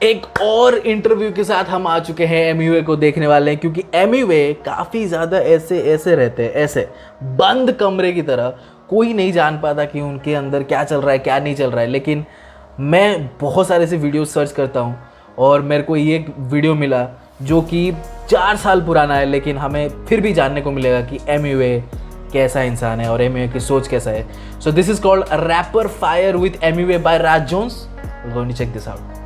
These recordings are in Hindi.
एक और इंटरव्यू के साथ हम आ चुके हैं एमयूए को देखने वाले हैं, क्योंकि एमयूए काफ़ी ज़्यादा ऐसे रहते हैं, ऐसे बंद कमरे की तरह। कोई नहीं जान पाता कि उनके अंदर क्या चल रहा है क्या नहीं चल रहा है। लेकिन मैं बहुत सारे ऐसे वीडियो सर्च करता हूँ और मेरे को ये वीडियो मिला जो कि 4 साल पुराना है, लेकिन हमें फिर भी जानने को मिलेगा कि एमयूए कैसा इंसान है और एमयूए की सोच कैसा है। So this is called rapper fire with Emiway by Raj Jones. We going to check this out.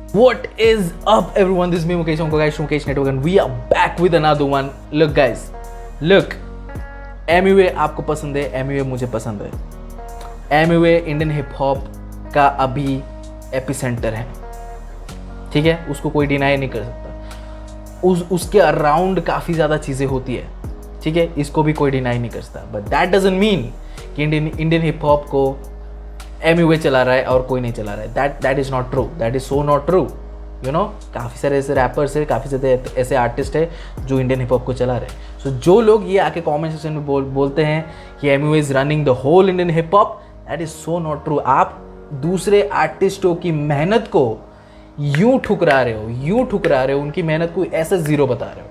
What is up everyone, this is me Mukesh Onko guys, Mukesh Network, and we are back with another one. Look guys, look, MUA आपको पसंद है, MUA मुझे पसंद है। MUA इंडियन हिप हॉप का अभी एपिसेंटर है, ठीक है, उसको कोई डिनाई नहीं कर सकता। उसके अराउंड काफ़ी ज़्यादा चीज़ें होती है, ठीक है, इसको भी कोई डिनाई नहीं कर सकता। बट दैट डजंट मीन कि इंडियन हिप हॉप को एमयूए चला रहा है और कोई नहीं चला रहा है। That is not true, that is so not true. You know, काफ़ी सारे ऐसे रैपर्स है, काफ़ी सारे ऐसे आर्टिस्ट है जो इंडियन हिप हॉप को चला रहे हैं। सो जो लोग ये आके कमेंट सेक्शन में बोलते हैं कि Emiway is running the whole Indian hip hop, that is so not true. आप दूसरे आर्टिस्टों की मेहनत को यूँ ठुकरा रहे हो, उनकी मेहनत को ऐसे ज़ीरो बता रहे हो।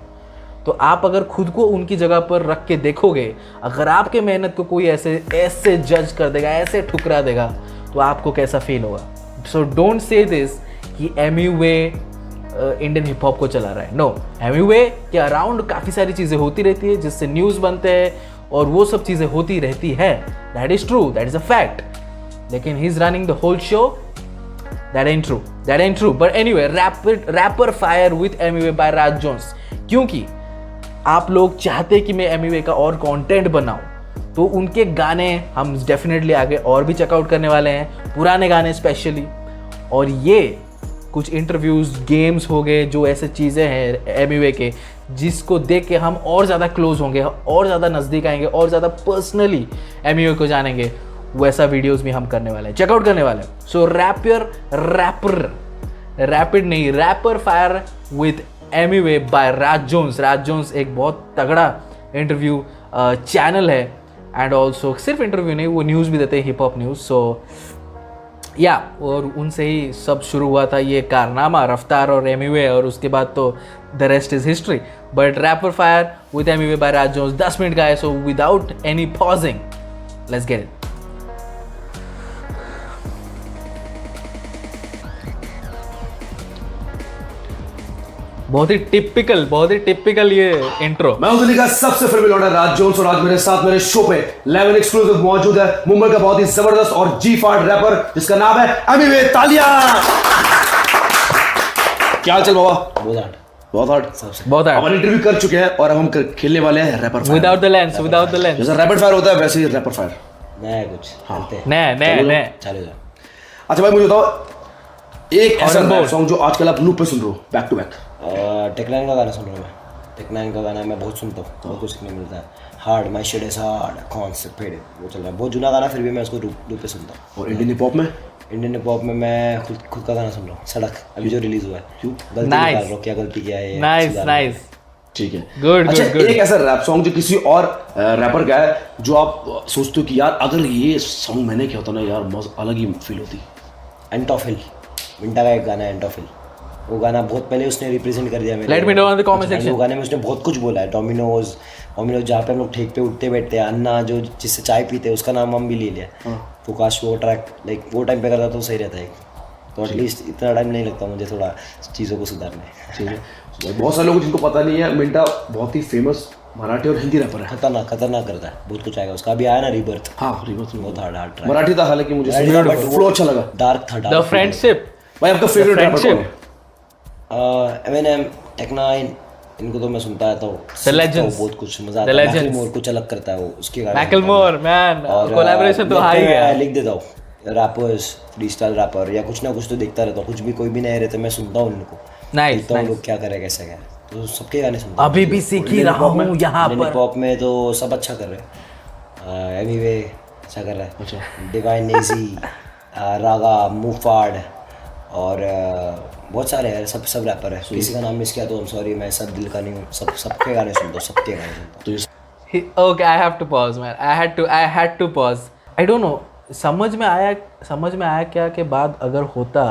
तो आप अगर खुद को उनकी जगह पर रख के देखोगे, अगर आपके मेहनत को कोई ऐसे जज कर देगा, ऐसे ठुकरा देगा, तो आपको कैसा फील होगा। सो डोंट से दिस कि एमयूए इंडियन हिप हॉप को चला रहा है। नो, एमयूए के अराउंड काफ़ी सारी चीज़ें होती रहती है जिससे न्यूज़ बनते हैं और वो सब चीज़ें होती रहती है। That is true, that is a fact. लेकिन he is running the whole show, that ain't true. But anyway, rapper fire with Emiway by Raj Jones. क्योंकि आप लोग चाहते कि मैं एमयूए का और कंटेंट बनाऊं, तो उनके गाने हम डेफिनेटली आगे और भी चेकआउट करने वाले हैं, पुराने गाने स्पेशली। और ये कुछ इंटरव्यूज़, गेम्स हो गए, जो ऐसे चीज़ें हैं एमयूए के जिसको देख के हम और ज़्यादा क्लोज होंगे, और ज़्यादा नज़दीक आएंगे, और ज़्यादा पर्सनली एमयूए को जानेंगे, वैसा वीडियोज़ भी हम करने वाले हैं, चेकआउट करने वाले हैं। So rapper fire with Emiway by Raj Jones. Raj Jones एक बहुत तगड़ा इंटरव्यू चैनल है, एंड ऑल्सो सिर्फ इंटरव्यू नहीं, वो न्यूज़ भी देते हैं, हिप हॉप न्यूज़। सो या और उनसे ही सब शुरू हुआ था ये कारनामा, रफ्तार और एमयूए, और उसके बाद तो the rest is history. But rapper fire with Emiway by Raj Jones 10 minute का है। So without any pausing, let's get it. बहुत ही टिपिकल ये इंट्रो। मैं हूं दिल्ली का सबसे फिल्मी लौंडा राज जोन्स, और आज मेरे साथ मेरे शो पे 11 एक्सक्लूसिव मौजूद है मुंबई का बहुत ही जबरदस्त और जी फाड़ रैपर जिसका नाम है एमयूए। तालियां। क्या चल बाबा? बहुत हार्ड। अब इंटरव्यू कर चुके हैं और अब हम खेलने वाले हैं rapper fire without the lens. जैसा रैपिड फायर होता है वैसे ही रैपर फायर। नया चलेगा। अच्छा भाई, मुझे बताओ एक ऐसा सॉन्ग जो आजकल आप लूप पे सुन रहे हो बैक टू बैक। टेक9 का गाना सुन रहा हूँ मैं। टेक9 का गाना मैं बहुत सुनता हूँ, बहुत कुछ सीखने मिलता है। Hard my shit is hard, concept fade, वो चल रहा है, बहुत जुना गाना, फिर भी मैं उसको लूप पे सुनता हूँ। और इंडियन हिप हॉप में मैं खुद का गाना सुन रहा हूँ, सड़क, अभी जो रिलीज हुआ है। क्यों गलती निकाल रहा हूँ, क्या गलती किया है। नाइस, ठीक है, गुड। एक ऐसा रैप सॉन्ग जो किसी और रैपर का है जो आप सोचते हो कि यार अगर ये सॉन्ग मैंने किया होता ना यार, बहुत अलग ही फील होती। एंटोफिल, विंटा का एक गाना है एंटोफिल, वो गाना बहुत पहले उसने रिप्रेजेंट कर दिया मेरे। Let me know in the comment section. वो गाने में उसने बहुत कुछ बोला है। डोमिनोज जहाँ पे हम लोग ठेक पे उठते बैठते हैं, अन्ना जो जिससे चाय पीते हैं, उसका नाम हम भी ले लिया। तो काश वो ट्रैक लाइक वो टाइम पे करता तो सही रहता है, तो एटलीस्ट इतना टाइम नहीं लगता मुझे थोड़ा चीज़ों को सुधारने। ठीक है, बहुत सारे लोग जिनको पता नहीं है, मिंटा बहुत ही फेमस मराठी और हिंदी रैपर है। खतरनाक करता है, बहुत कुछ आएगा उसका। अभी आया ना रिबर्थ। हाँ, रिबर्थ बहुत हार्ड ट्रैक। मराठी था, हालांकि मुझे फ्लो अच्छा लगा, डार्क था। The friendship. भाई आपका फेवरेट रैपर कौन है? एमिनेम, टेक9, इनको तो मैं सुनता है, तो बहुत कुछ मजा आता है। मैकलमोर कुछ अलग करता है वो, उसके गाने मैकलमोर मैन कोलैबोरेशन तो हाई है। लिख देता हूँ रैपर्स, फ्रीस्टाइल रैपर या कुछ ना कुछ तो देखता रहता हूँ, कुछ भी कोई भी नए रहते मैं सुनता हूँ उनको। नाइस, लोग क्या करे कैसे क्या, तो सबके गाने सुनता हूँ। अभी भी सीख ही रहा हूँ यहाँ पर। पॉप में तो सब अच्छा कर रहे हैं। एमयूए अच्छा कर रहा है, अच्छा। डिवाइन नेजी, रागा, मूफाड और बहुत सारे हैं, सब रैपर है। किसी का नाम मिस किया तो सॉरी, मैं सब दिल का नहीं हूँ, सबके गाने सुनता हूँ, सबके गाने सुनता हूँ। Okay, I have to pause, man. I had to pause. I don't know. समझ में आया क्या के बाद अगर होता,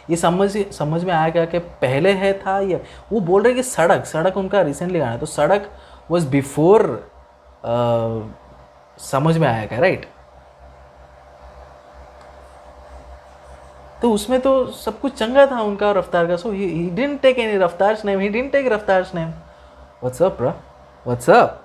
ये समझ में आया क्या कि पहले है था, या वो बोल रहे कि सड़क उनका रिसेंटली गाना है, तो सड़क वाज बिफोर, समझ में आया क्या, राइट? तो उसमें तो सब कुछ चंगा था उनका रफ्तार का, so he didn't take any Raftaar's name, he didn't take Raftaar's name. What's up bro, what's up?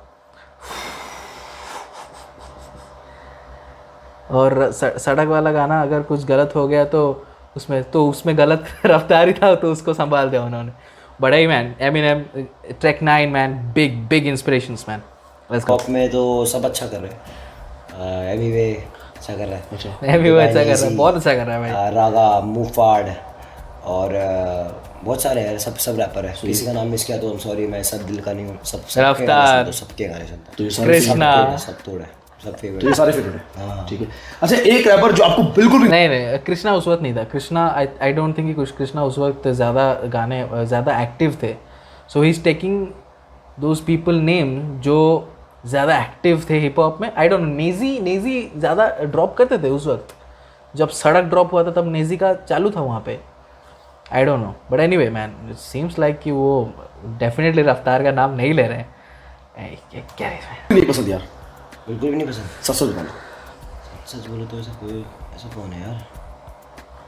और सड़क वाला गाना अगर कुछ गलत हो गया तो उसमें गलत रफ्तार ही था, तो उसको संभाल दिया उन्होंने। बड़ा ही man, Eminem, track 9 man, big inspirations man. Let's go. Pop में तो सब अच्छा कर रहे हैं। एमीवे अच्छा कर रहा है, एमिवे अच्छा कर रहा है, बहुत अच्छा कर रहा है भाई। रागा, मूफार्ड और बहुत सारे हैं, सब रैपर है। किसी का नाम मिस किया तो I'm sorry, मैं सब दिल का नहीं हूँ, रफ्तार, सबके गाने सुनता हूँ। तो ये सारे कृष्णा, सब तोड़ है, सब तो फेवरेट। ये सारे फेवरेट है, ठीक है। अच्छा, एक रैपर जो आपको बिल्कुल भी नहीं, कृष्णा उस वक्त नहीं था। कृष्णा, आई डोंट थिंक कि कृष्णा उस वक्त ज़्यादा एक्टिव थे। So he is taking those people name जो ज़्यादा एक्टिव थे हिप हॉप में। आई डोंट नो, नेजी ज़्यादा ड्रॉप करते थे उस वक्त जब सड़क ड्रॉप हुआ था, तब नेजी का चालू था वहाँ पे। I don't know, but anyway man, it seems like कि वो डेफिनेटली रफ्तार का नाम नहीं ले रहे हैं। क्या है इसमें? नहीं पसंद यार, बिल्कुल भी नहीं पसंद। सच सच बताना। सच बोलो तो ऐसा कौन है यार?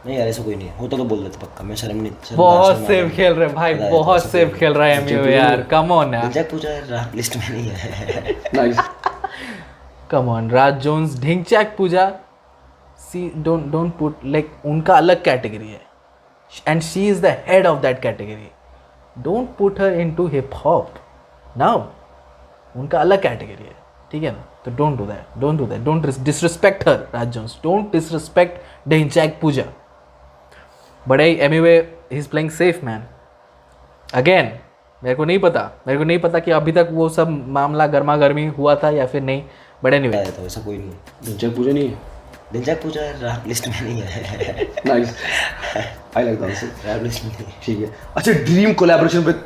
नहीं यार, ऐसा कोई नहीं है। होता तो बोल देते पक्का, मैं शर्म नहीं। बहुत सेफ खेल रहे भाई, बहुत सेफ खेल रहा है एमयू यार, कम ऑन यार, दिलचस्प पूछा लिस्ट में नहीं है। Nice. Come on. Raj Jones, Dhinchak Pooja, see don't put, like उनका अलग कैटेगरी है and she is the head of that category. Don't put her into hip hop now, उनका अलग कैटेगरी है, ठीक है ना? तो don't do that, don't disrespect her. Raj Jones, don't disrespect Dhinchak Pooja. बड़े anyway he is playing safe man. Again मेरे को नहीं पता कि अभी तक वो सब मामला गर्मा गर्मी हुआ था या फिर नहीं, बट एनीवे तो ऐसा कोई नहीं है। दिलचस्प पूजा नहीं है, दिलचस्प पूछा लिस्ट में नहीं है। Nice, I like that answer, rap list में नहीं है। ठीक है। अच्छा, dream collaboration with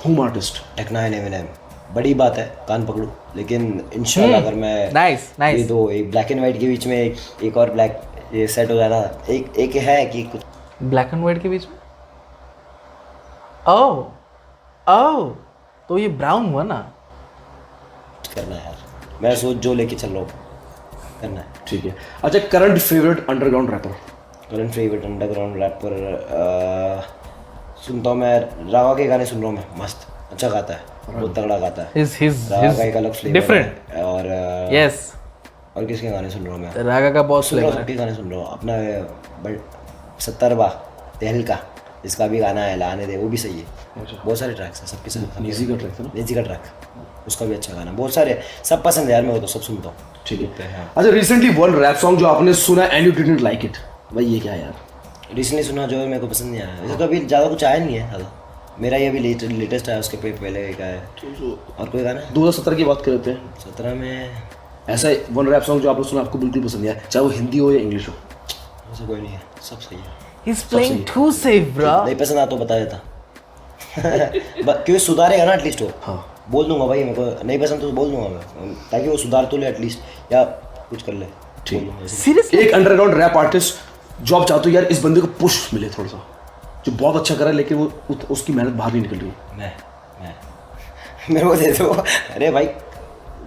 home artist? Take 9 Eminem, बड़ी बात है, कान पकड़ो। लेकिन इंशाल्लाह अगर मैं नाइस ये दो, एक ब्लैक एंड वाइट के बीच में एक और ब्लैक ये सेट हो जाता, एक है कि कुछ ब्लैक एंड वाइट के बीच में। ओह, तो ये ब्राउन हुआ ना? करना है यार, मैं सोच जो लेके चल रहा हूँ करना है। ठीक है। अच्छा, current favourite underground rapper? Current favourite underground rapper सुनता हूँ मैं, रागा के गाने सुन रहा हूँ मैं, मस्त अच्छा गाता है, बहुत तगड़ा गाता है। रागा का एक अलग फ्लेवर डिफरेंट है। और यस, और किसके गाने सुन रहा हूँ मैं? रागा का बहुत सुन रहा हूँ, फ्लेवर है। सबके गाने सुन रहा हूँ। अपना बट 70 तेहल का जिसका भी गाना है लाने दे, वो भी सही है। बहुत सारे ट्रैक्स हैं सबके साथ। नेजी का ट्रैक था ना? नेजी का ट्रैक, उसका भी अच्छा गाना, बहुत सारे, सब पसंद है यार, मैं तो सब सुनता हूँ। ठीक है। अच्छा, रिसेंटली वन रैप सॉन्ग जो आपने सुना and you didn't like it, भाई ये क्या है यार? रिसेंटली सुना जो मेरे को पसंद नहीं आया, वैसे तो अभी ज़्यादा कुछ आया नहीं है ज़्यादा। मेरा ये अभी लेटेस्ट है, उसके पहले का है। और कोई गाना 2017 की बात कर लेते हैं। 17 में ऐसा वन रैप सॉन्ग जो आपने सुना आपको बिल्कुल पसंद नहीं आया, चाहे वो हिंदी हो या इंग्लिश हो? ऐसा कोई नहीं है, सब सही है। He's playing too safe, bro. नहीं पसंद आता तो बता देता। क्यों सुधारेगा ना एटलीस्ट वो। हाँ। बोल दूंगा भाई, मेरे को नहीं पसंद तो बोल दूंगा मैं, ताकि वो सुधार तो ले एटलीस्ट, या कुछ कर ले। ठीक। Seriously? एक अंडरग्राउंड रैप आर्टिस्ट जो आप चाहते हो यार इस बंदे को पुश मिले थोड़ा सा, जो बहुत अच्छा कर रहा है लेकिन वो उसकी मेहनत बाहर नहीं निकल रही। मैं मेरे को दे दो। अरे भाई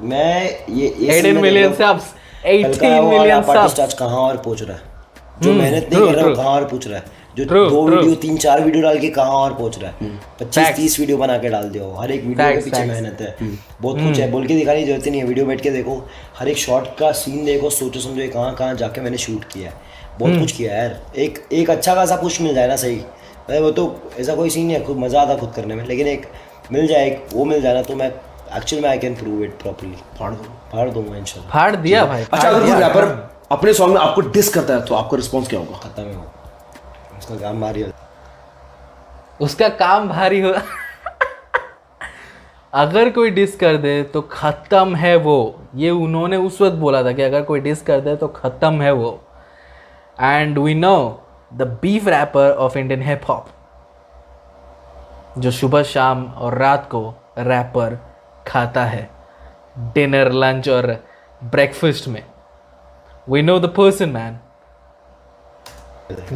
मैं ये 18 मिलियन सब्स, 18 मिलियन सब्स। आज कहाँ और पहुंच रहा है, जो मेहनत नहीं कर रहा है वो कहाँ और पहुंच रहा है, जो दो वीडियो 3-4 वीडियो डाल के कहाँ और पहुंच रहा है। 25-30 वीडियो बना के डाल दियो, हर एक वीडियो के पीछे मेहनत है, बहुत कुछ है, बोल के दिखाने की जरूरत नहीं है। वीडियो बैठ के देखो, हर एक शॉट का सीन देखो, सोचो समझो कहाँ कहाँ जाके मैंने शूट किया है, बहुत कुछ किया है यार। एक अच्छा खासा पुश मिल जाए ना, सही वो तो ऐसा कोई सीन नहीं है, खुद मजा आता खुद करने में, लेकिन एक मिल जाए, वो मिल जाए ना, तो मैं एक्चुअल में I can prove it properly. फाड़ दूंगा इंशाल्लाह। फाड़ दिया भाई। अच्छा, अगर कोई रैपर अपने सॉन्ग में आपको डिस करता है तो आपका रिस्पॉन्स क्या होगा? खत्म है वो, उसका काम भारी हो, उसका काम भारी हो। अगर कोई डिस कर दे तो खत्म है वो, ये उन्होंने उस वक्त बोला था कि अगर कोई डिस कर दे तो खत्म है वो। And we know the beef rapper of Indian hip hop, जो सुबह शाम और रात को रैपर खाता है डिनर लंच और ब्रेकफास्ट में, We know the person, man.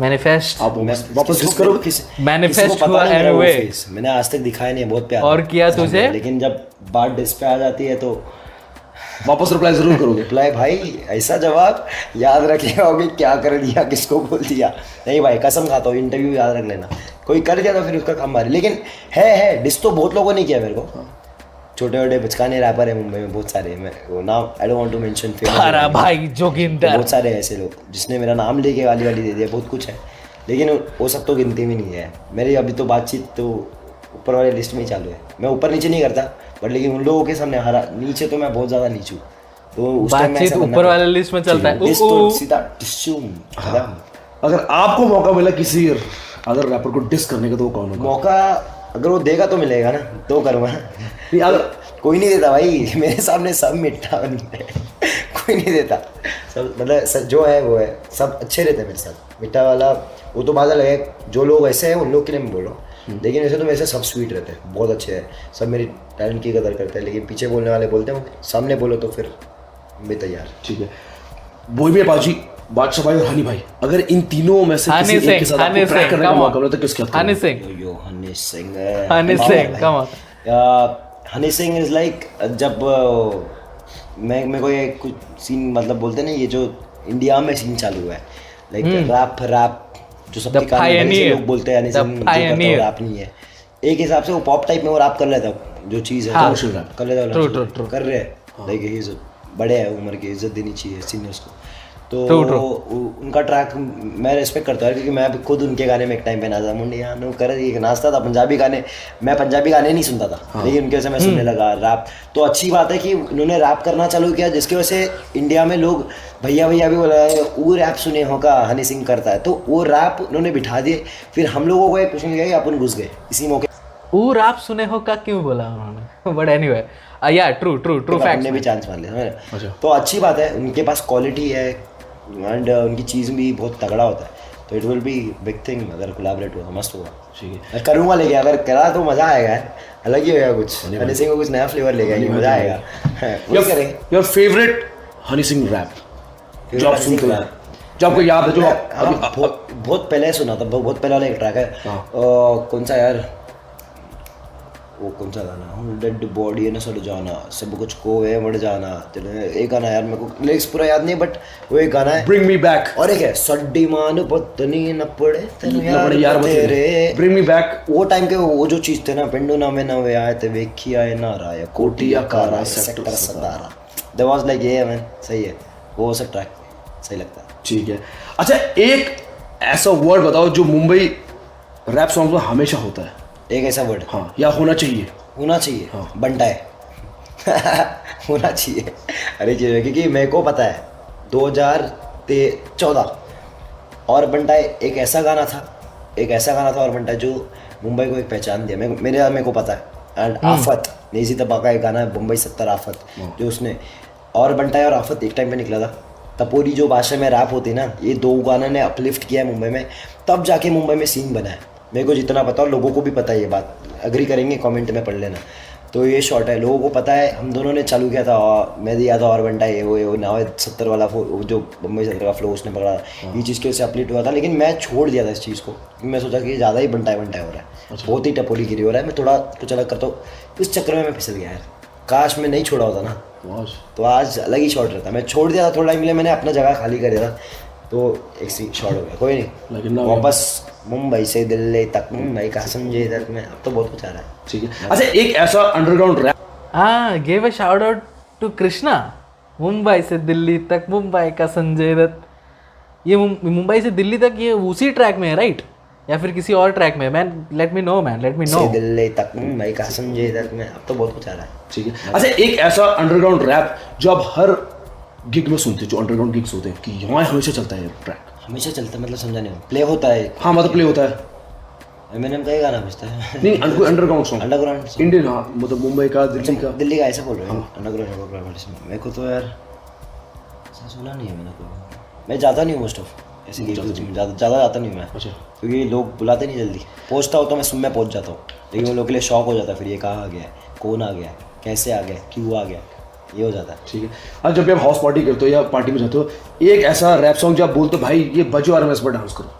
Manifest. आप वापस किसी किस को- करोगे? किसी- Manifest किसी को पता हुआ नहीं मेरा वो anyway. face। मैंने आज तक दिखाया नहीं है, बहुत प्यार और किया तुझे? लेकिन जब बात डिस पे आ जाती है तो वापस रिप्लाई जरूर करोगे। रिप्लाई भाई ऐसा जवाब याद रखिएगा होगी क्या कर दिया किसको बोल दिया। नहीं भाई कसम खाता हूँ, इंटरव्यू याद रख लेना। कोई कर दिया तो फिर उसका काम मारे। लेकिन है डिस तो बहुत लोगों ने किया मेरे को। छोटे छोटे बचकाने रैपर है मुंबई में बहुत सारे। मैं वो नाम I don't want to mention Tara भाई जोगिंदर। बहुत सारे ऐसे लोग जिसने मेरा नाम लेके गाली वाली दे दिया, बहुत कुछ है। लेकिन वो सब तो गिनती में नहीं है। मेरी अभी तो बातचीत तो ऊपर वाले लिस्ट में ही चालू है। मैं ऊपर नीचे नहीं करता बट लेकिन उन लोगों के सामने हरा नीचे तो मैं बहुत ज़्यादा नीचू। तो उस टाइम बातचीत ऊपर वाले लिस्ट में चलता है। डिस तो सीधा डिस्यूम खत्म। अगर आपको मौका मिला किसी अदर रैपर को डिस करने का तो वो कौन होगा? मौका अगर वो देगा तो मिलेगा ना, तो करूँगा ना। नहीं, अगर कोई नहीं देता भाई मेरे सामने, सब मिठा बनते हैं। कोई नहीं देता सब, मतलब सब जो है वो है, सब अच्छे रहते हैं मेरे साथ। मिठा वाला वो तो बात अलग है, जो लोग ऐसे हैं उन लोग के लिए मैं बोल रहा हूँ। लेकिन वैसे तो मेरे से सब स्वीट रहते हैं, बहुत अच्छे हैं, सब मेरी टैलेंट की कदर करते हैं। लेकिन पीछे बोलने वाले बोलते हैं, सामने बोलो तो फिर मैं तैयार। ठीक है, बोहिमिया पाजी, बादशाह भाई और हनी भाई, अगर इन तीनों में से हनी किसी एक के सिंह, साथ आपको हनी ट्रैक सिंह, करने का come on. मौका मिला तो किसके साथ हनी करोगे? Singh. Yo Honey Singh Honey Singh, come on. Honey Singh is like जब मैं मेरे को ये कुछ सीन मतलब बोलते हैं ना, ये जो इंडिया में सीन चालू हुआ है लाइक रैप जो सबके The कान में बड़े से pioneer. लोग बोलते हैं हनी The सिंह जो करता है pioneer. रैप नहीं है। एक हिसाब से वो पॉप टाइप में वो रैप कर लेता है, जो चीज़ है Commercial rap. कर लेता है, True, true. कर रहे हैं। लाइक ही बड़े हैं, उम्र की इज्जत देनी चाहिए सीनियर्स को। तो True. उनका ट्रैक मैं रिस्पेक्ट करता हूँ क्योंकि मैं भी खुद उनके गाने में एक टाइम पे नाचा मुंडिया नो कर ये नाचता था पंजाबी गाने। मैं पंजाबी गाने नहीं सुनता था लेकिन उनके वजह से मैं सुनने लगा रैप। तो अच्छी बात है कि उन्होंने रैप करना चालू किया, जिसकी वजह से इंडिया में लोग भैया भैया भी बोला है वो रैप सुने होगा हनी सिंह करता है, तो वो रैप उन्होंने बिठा दिए। फिर हम लोगों को एक पूछने गया कि अपन घुस गए इसी मौके। वो रैप सुने हो का क्यों बोला उन्होंने? बट एनीवे या ट्रू फैक्ट हमने भी चांस मान लिया। तो अच्छी बात है, उनके पास क्वालिटी है एंड उनकी चीज़ भी बहुत तगड़ा होता है। तो it will be big thing अगर कोलैबोरेट हुआ, मस्त होगा। ठीक है, मैं करूँगा, लेकिन अगर करा तो मज़ा आएगा यार, अलग ही होगा कुछ। हनी सिंह को कुछ नया फ्लेवर लेगा, ये मज़ा आएगा। वही करेंगे। Your favourite Honey Singh rap जो आप सुनते हो, जो आपको याद है, जो आप हाँ, बहुत पहले सुना था, बहुत पहले वाला एक ट्रैक है। कौन सा यार, वो कौन सा गाना, हूँ डेड बॉडी है ना सड़ जाना, सब कुछ को है मर जाना, चले एक गाना यार मेरे को लिरिक्स पूरा याद नहीं बट वो एक गाना है। ब्रिंग मी बैक, और एक है सड्डी मान पत्नी न पड़े तेनु यार तेरे। Bring me back. वो टाइम के वो जो चीज थे ना, पिंडू ना में नवे आए थे वेखी आए नारा या कोटी आकारा सेक्टर सदारा, दैट वाज लाइक ये मैन, सही है वो सब ट्रैक सही लगता है। ठीक है, अच्छा एक ऐसा वर्ड बताओ जो मुंबई रैप सॉन्ग में हमेशा होता है। एक ऐसा वर्ड हाँ, या होना चाहिए। होना चाहिए, बंटा है। होना चाहिए। अरे क्योंकि मेरे को पता है 2014 और बंटा एक ऐसा गाना था और बंटा जो मुंबई को एक पहचान दिया। मेरे को पता है। एंड आफत नेजी तबा का एक गाना है मुंबई 70 आफत, जो उसने और बंटा और आफत एक टाइम पे निकला था। टपोरी जो भाषा में रैप होती है ना, ये दो गाना ने अपलिफ्ट किया है मुंबई में, तब जाके मुंबई में सीन बना है। मेरे को जितना पता और लोगों को भी पता है, ये बात अग्री करेंगे कमेंट में पढ़ लेना। तो ये शॉर्ट है, लोगों को पता है, हम दोनों ने चालू किया था। मैं दिया था और बंटा ये वो ना 70 वाला जो मुंबई 70 का फ्लो उसने पकड़ा, ये चीज़ के वजह से अपलिफ्ट हुआ था। लेकिन मैं छोड़ दिया था इस चीज़ को, मैं सोचा कि ज़्यादा ही बंटा हो रहा है, बहुत ही टपोरी गिरी हो रहा है, मैं थोड़ा कुछ अलग करता हूँ। इस चक्कर में मैं फिसल गया यार, काश मैं नहीं छोड़ा होता ना तो आज अलग ही शॉट रहता। मैं छोड़ दिया था, थोड़ा टाइम के लिए मैंने अपना जगह खाली कर दिया था, तो एक सी शॉट हो गया। कोई नहीं, वापस मुंबई से दिल्ली तक, मुंबई का समझे तक में, अब तो बहुत कुछ आ रहा है। ठीक है, अच्छा एक ऐसा underground rap give a shout out to Krishna. Mumbai से दिल्ली तक, मुंबई का संजय दत्त। ये मुंबई से दिल्ली तक ये उसी ट्रैक में है राइट, या फिर किसी और ट्रैक में? मैन लेट मी नो से दिल्ली तक, मुंबई का समझे तक में, अब तो बहुत कुछ आ रहा है। ठीक है, अच्छा एक ऐसा अंडरग्राउंड रैप जो आप हर गिग में सुनते हो, जो अंडरग्राउंड गिग्स होते हैं कि यहाँ हमेशा चलता है ट्रैक, हमेशा चलता है मतलब समझा नहीं, प्ले होता है। हाँ मतलब प्ले होता है। मैंने कई गाना बजता है नहीं, अंडरग्राउंड सॉन्ग, अंडरग्राउंड इंडियन। हाँ मतलब मुंबई का, दिल्ली का ऐसा बोल रहे हैं अंडरग्राउंड। मेरे को तो यार ऐसा सुना नहीं है मैंने कोई। मैं जाता नहीं हूँ मोस्ट ऑफ ऐसे ज़्यादा जाता नहीं हूँ मैं, क्योंकि लोग बुलाते नहीं जल्दी। पहुँचता हूँ तो मैं सुन में पहुँच जाता हूँ, लेकिन उन लोगों के लिए शौक हो जाता है फिर, ये कहाँ आ गया है, कौन आ गया, कैसे आ गया, क्यों आ गया, ये हो जाता है। ठीक है। आज जब भी आप हाउस पार्टी करते हो या पार्टी में जाते हो, एक ऐसा रैप सॉन्ग जो आप बोलते हो भाई ये बजो और मैं इस पर डांस करूँ।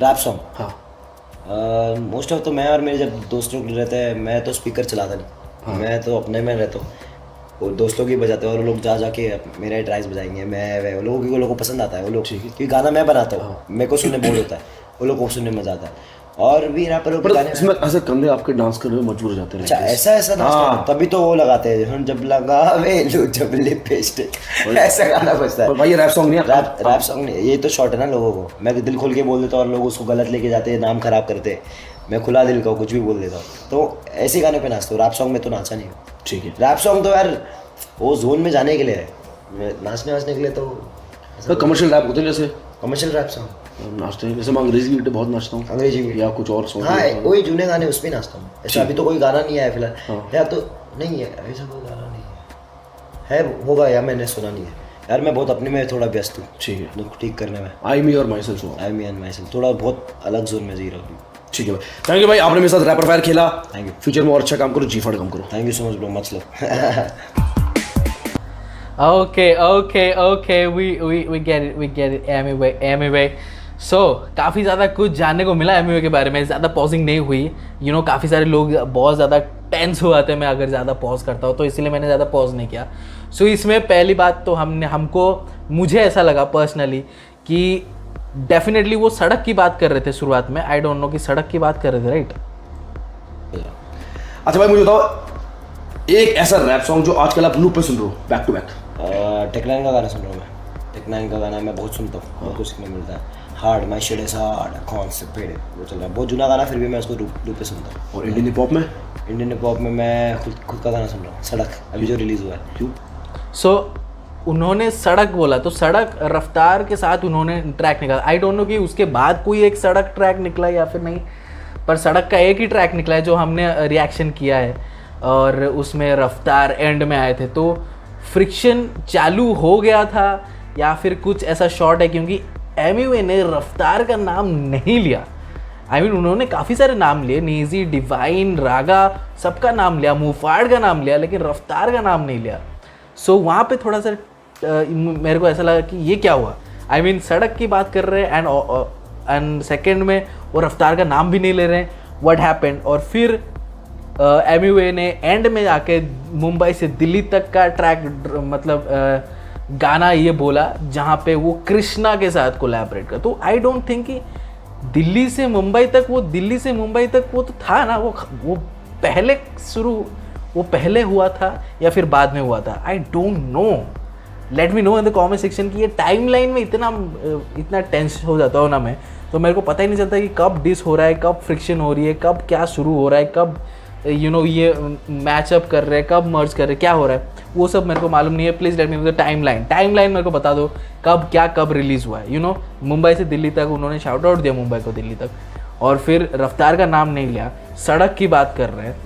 रैप सॉन्ग हाँ मोस्ट ऑफ तो मैं और मेरे जब दोस्त लोग रहते हैं, मैं तो स्पीकर चलाता नहीं, मैं तो अपने में रहता हूँ, और दोस्त लोग ही बजाते हैं और वो लोग जा जाके मेरा ट्राइज बजाएंगे, मैं वो लोगों को पसंद आता है, वो लोग क्योंकि गाना मैं बनाता हूँ, मेरे को सुनने बोल होता है, वो लोग को सुनने में मजा आता है। और भी रैपर पर इसमें ऐसे कंधे आपके डांस करने में मजबूर हो जाते हैं। अच्छा ऐसा डांस तभी तो वो लगाते हैं हम जब लगावे लो जब लिपस्टिक, ऐसा गाना बजता है। पर भाई ये रैप सॉन्ग नहीं है। रैप सॉन्ग नहीं, ये तो शॉर्ट है ना लोगों को, मैं दिल खोल के बोल देता हूँ और लोग उसको गलत लेके जाते हैं, नाम खराब करते हैं, मैं खुला दिल का कुछ भी बोल देता हूँ, तो ऐसे गाने पे नाचता हूँ। रैप सॉन्ग में तो नाचा नहीं हूँ। ठीक है। रैप सॉन्ग तो यार वो जोन में जाने के लिए है, नाचने वाचने के लिए तो कमर्शियल रैप होते हैं जैसे कमर्शियल रैप सॉन्ग नाचते हैं, जैसे मैं अंग्रेजी बीट बहुत नाचता हूँ, अंग्रेजी में या कुछ और सॉन्ग। हाँ वही जूने गाने उसमें नाचता हूँ। ऐसा अभी तो कोई गाना नहीं आया फिलहाल, या तो नहीं है ऐसा कोई गाना नहीं है होगा या मैंने सुना नहीं है यार, मैं बहुत अपने में थोड़ा व्यस्त हूँ। ठीक है। तो ठीक करने में आई मी और myself I me and myself थोड़ा बहुत अलग जोन में जी रहा हूँ। ठीक है भाई, थैंक यू भाई, आपने मेरे साथ रैपर फायर खेला। Thank you. फ्यूचर में और अच्छा काम करो, G5 काम करो। Thank you so much bro, much love. Okay, we get it anyway. So काफ़ी ज़्यादा कुछ जानने को मिला एमवे के बारे में, ज़्यादा पॉजिंग नहीं हुई। काफ़ी सारे लोग बहुत ज़्यादा टेंस हो जाते हैं मैं अगर ज़्यादा पॉज करता हूँ, तो इसलिए मैंने ज़्यादा पॉज नहीं किया। सो इसमें पहली बात तो मुझे ऐसा लगा पर्सनली कि डेफिनेटली वो सड़क की बात कर रहे थे शुरुआत में। आई डोंट नो कि सड़क की बात कर रहे थे, राइट? अच्छा भाई मुझे बताओ एक ऐसा रैप सॉन्ग जो आजकल आप लूप पे सुन रहे हो बैक टू बैक। टेक9 का गाना सुन रहा हूँ मैं। टेक9 का गाना मैं बहुत सुनता हूँ, बहुत कुछ सीखने मिलता है। Hard my shit is hard कौन से पेड़ वो चल रहा है, बहुत जुना गाना, फिर भी मैं उसको लूप पे सुनता हूँ। और इंडियन हिप हॉप में? इंडियन हिप हॉप में मैं खुद का गाना सुन रहा हूँ, सड़क, अभी जो रिलीज़ हुआ है। क्यों? सो उन्होंने सड़क बोला तो सड़क रफ्तार के साथ उन्होंने ट्रैक निकाला। आई डोंट नो कि उसके बाद कोई एक सड़क ट्रैक निकला या फिर नहीं, पर सड़क का एक ही ट्रैक निकला है जो हमने रिएक्शन किया है, और उसमें रफ्तार एंड में आए थे। तो फ्रिक्शन चालू हो गया था या फिर कुछ ऐसा शॉर्ट है, क्योंकि एमवे ने रफ्तार का नाम नहीं लिया। उन्होंने काफ़ी सारे नाम लिए, नेजी, डिवाइन, रागा, सबका नाम लिया, मुफाड़ का नाम लिया, लेकिन रफ्तार का नाम नहीं लिया। सो वहाँ पे थोड़ा सा मेरे को ऐसा लगा कि ये क्या हुआ। सड़क की बात कर रहे हैं एंड सेकंड में वो रफ्तार का नाम भी नहीं ले रहे हैं, व्हाट हैपेंड। और फिर एमवे ने एंड में आके मुंबई से दिल्ली तक का ट्रैक गाना ये बोला जहाँ पे वो कृष्णा के साथ कोलैबोरेट कर। तो आई डोंट थिंक कि दिल्ली से मुंबई तक वो तो था ना, वो पहले हुआ था या फिर बाद में हुआ था, I don't know. Let me know in the comment section कि ये टाइमलाइन में इतना टेंस हो जाता हो ना मैं, तो मेरे को पता ही नहीं चलता कि कब डिस हो रहा है, कब फ्रिक्शन हो रही है, कब क्या शुरू हो रहा है, कब ये मैचअप कर रहे हैं, कब मर्ज कर रहे हैं, क्या हो रहा है, वो सब मेरे को मालूम नहीं है। Please let me know the timeline मेरे को बता दो कब रिलीज़ हुआ है। मुंबई से दिल्ली तक उन्होंने शाउट आउट दिया, मुंबई को दिल्ली तक, और फिर रफ्तार का नाम नहीं लिया, सड़क की बात कर रहे हैं।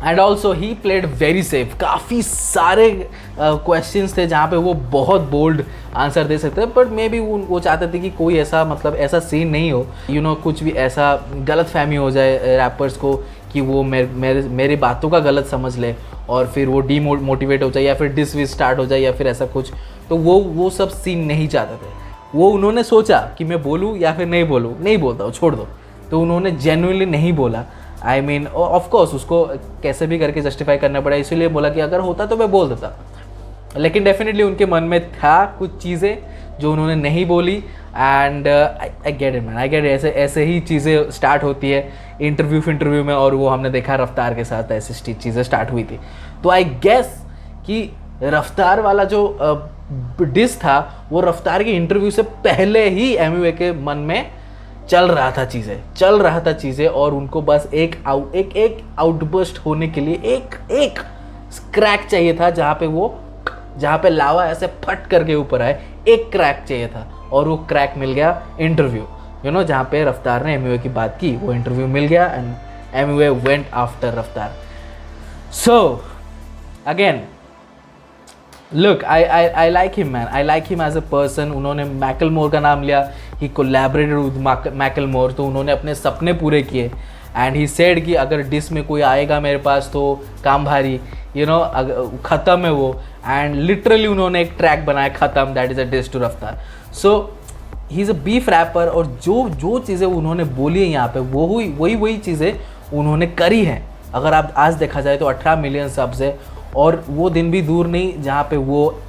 And also he played very safe. काफ़ी सारे क्वेश्चंस थे जहाँ पे वो बहुत बोल्ड आंसर दे सकते हैं, बट मे बी वो चाहते थे कि कोई ऐसा सीन नहीं हो, कुछ भी ऐसा गलत फहमी हो जाए रैपर्स को कि वो मेरी बातों का गलत समझ ले और फिर वो डीमोटिवेट हो जाए या फिर डिस स्टार्ट हो जाए या फिर ऐसा कुछ। तो वो सब सीन नहीं चाहते थे। वो उन्होंने सोचा कि मैं बोलूँ या फिर नहीं बोलूँ, नहीं बोलता हूँ, छोड़ दो। तो उन्होंने जेन्युइनली नहीं बोला। ऑफ कोर्स उसको कैसे भी करके जस्टिफाई करना पड़ा, इसीलिए बोला कि अगर होता तो मैं बोल देता, लेकिन डेफिनेटली उनके मन में था कुछ चीज़ें जो उन्होंने नहीं बोली। And I get it man, I get it. ऐसे ही चीज़ें स्टार्ट होती है इंटरव्यू में, और वो हमने देखा रफ्तार के साथ ऐसी चीज़ें स्टार्ट हुई थी। तो आई गेस कि रफ्तार वाला जो डिस था वो रफ्तार के इंटरव्यू से पहले ही एमवे के मन में चल रहा था चीज़ें, और उनको बस एक आउटबर्स्ट होने के लिए एक क्रैक चाहिए था, जहाँ पे लावा ऐसे फट करके ऊपर आए, एक क्रैक चाहिए था, और वो क्रैक मिल गया इंटरव्यू। जहाँ पे रफ्तार ने एमवे की बात की, वो इंटरव्यू मिल गया and Amway went after Raftaar. So again look, I like him man, I like him as a person. उन्होंने मैकलमोर का नाम लिया, ही कोलैबोरेटेड विद मैकलमोर, तो उन्होंने अपने सपने पूरे किए। एंड ही सेड कि अगर डिस में कोई आएगा मेरे पास तो काम भारी, यू नो ख़त्म है वो, एंड लिटरली उन्होंने एक ट्रैक बनाया ख़त्म, that is a diss to Raftaar. So he is a beef rapper, और जो चीज़ें उन्होंने बोली है यहाँ पे वही चीज़ें उन्होंने करी हैं. अगर आप आज देखा जाए तो 18 मिलियन सब्स है, और वो दिन भी दूर नहीं जहाँ पे वो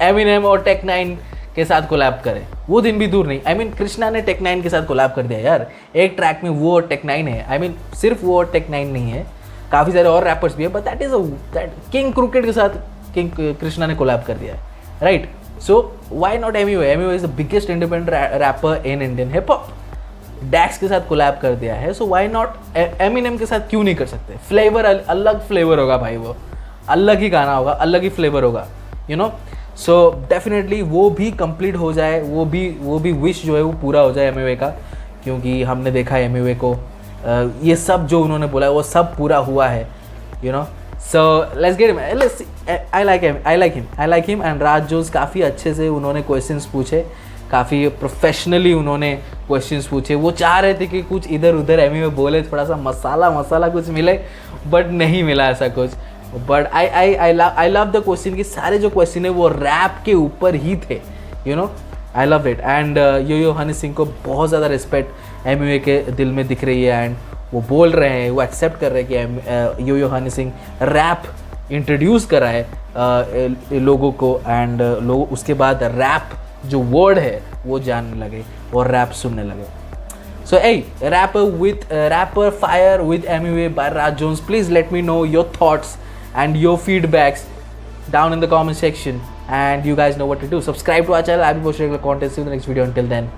एमिनेम और टेक 9 के साथ कोलैब करे, वो दिन भी दूर नहीं. आई मीन कृष्णा ने टेक 9 के साथ कोलैब कर दिया यार, एक ट्रैक में वो और टेक 9 है. आई मीन सिर्फ वो और टेक 9 नहीं है, काफ़ी सारे और रैपर्स भी है, but that is that king cricket के साथ किंग कृष्णा ने कोलैब कर दिया है, right. So why not Emiway? Emiway is the biggest independent rapper in Indian hip hop. Dax के साथ कोलैब कर दिया है, सो व्हाई नॉट एमिनेम के साथ क्यों नहीं कर सकते? फ्लेवर अलग फ्लेवर होगा भाई, वो अलग ही गाना होगा, अलग ही फ्लेवर होगा, यू नो. सो डेफिनेटली वो भी कंप्लीट हो जाए, वो भी विश जो है वो पूरा हो जाए एमिवे का, क्योंकि हमने देखा है एमिवे को ये सब जो उन्होंने बोला है वो सब पूरा हुआ है, you know. So let's get him. I like him and Raj Jones काफ़ी अच्छे से उन्होंने क्वेश्चंस पूछे, काफ़ी प्रोफेशनली उन्होंने क्वेश्चंस पूछे. वो चाह रहे थे कि कुछ इधर उधर एमिवे बोले, थोड़ा सा मसाला कुछ मिले, बट नहीं मिला ऐसा कुछ. But I love the question कि सारे जो क्वेश्चन है वो रैप के ऊपर ही थे, you know. I love it. And yo Honey Singh को बहुत ज़्यादा रिस्पेक्ट एमिवे के दिल में दिख रही है, एंड वो बोल रहे हैं, वो एक्सेप्ट कर रहे हैं कि यो हनी सिंह रैप इंट्रोड्यूस करा है लोगों को, एंड लोग उसके बाद रैप जो वर्ड है वो जानने लगे और रैप सुनने लगे. So hey, rapper fire with Emiwe by Raj Jones. Please let me know your thoughts and your feedbacks down in the comment section, and you guys know what to do. Subscribe to our channel. I'll be posting regular content. See you in the next video. Until then,